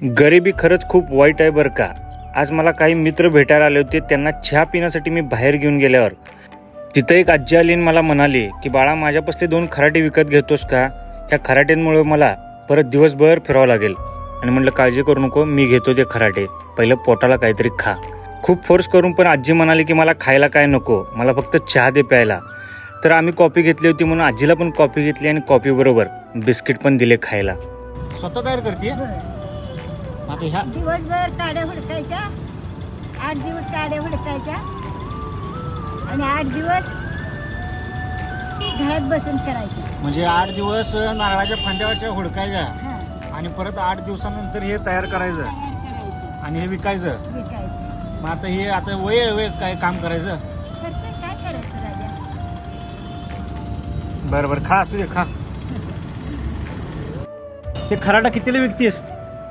गरिबी खरंच खूप वाईट आहे बरं का. आज मला काही मित्र भेटायला आले होते. त्यांना चहा पिण्यासाठी मी बाहेर घेऊन गेल्यावर तिथं एक आजी आली आणि मला म्हणाली की बाळा, माझ्यापासले 2 खराटे विकत घेतोस का? ह्या खराट्यांमुळे मला परत दिवसभर फिरावं लागेल. आणि म्हटलं काळजी करू नको, मी घेतो ते खराटे, पहिलं पोटाला काहीतरी खा. खूप फोर्स करून पण आजी म्हणाली की मला खायला काय नको, मला फक्त चहा दे प्यायला. तर आम्ही कॉफी घेतली होती म्हणून आजीला पण कॉफी घेतली आणि कॉफी बरोबर बिस्किट पण दिले खायला. स्वतः तयार करते आता ह्या दिवसभर काड्या हुडकायच्या, 8 दिवस काड्या हुडकायच्या आणि 8 दिवस घरात बसून करायचं. म्हणजे 8 दिवस नारळाच्या फांद्यावरच्या हुडकायच्या हां, आणि परत 8 दिवसानंतर हे तयार करायचं तयार करायचं, आणि हे विकायचं. विकायचं. मग आता हे आता वय काय काम करायचं. करते, काय करायचं राजा? बरं बरं, खा असू दे, खा. ते खराटा कितीला विकतेस?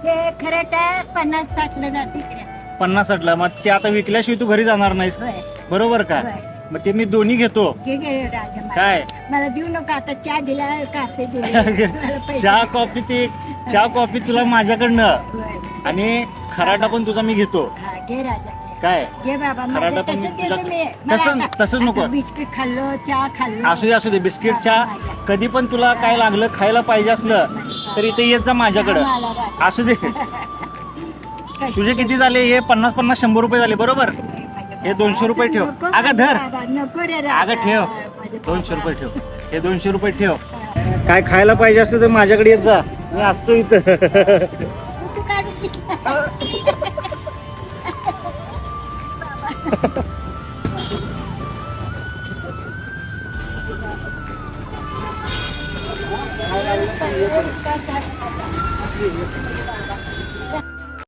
हे खरंट 50-60 जाते इकडे. 50-60ला. मग ते आता विकल्याशिवाय तू घरी जाणार नाहीस, होय, बरोबर का? होय. मग ते मी दोन्ही घेतो. घे घे राजा, मला- काय? मला देऊ नका आता. चहा दिला, काफे दिले, मला पैसे चहा दे. कॉफी चहा कॉफी तुला माझ्याकडनं होय. आणि खराटा पण तुझा मी घेतो. हा, घे राजा, काय? घे बाबा. खराटा माझं पण तसंच तुझा- देतो मी. तसंच- मला आता- तसंच नको. आता बिस्किट खाल्लं, चहा खाल्लं. असू दे बिस्किट चहा कधी पण तुला काय लागलं खायला पाहिजे असलं तर इथे येत जा माझ्याकडं. मला राजा. असू दे. तुझे किती झाले? हे 50-50 100 रुपये झाले, बरोबर? हे 200 रुपये ठेव. नको अगं धर. बाबा, नको रे राजा. अगं ठेव. माझे 200 रुपये ठेव. हे 200 रुपये ठेव. काय खायला पाहिजे असतं तर माझ्याकडे येत जा, मी असतो इथं. तू काढ की.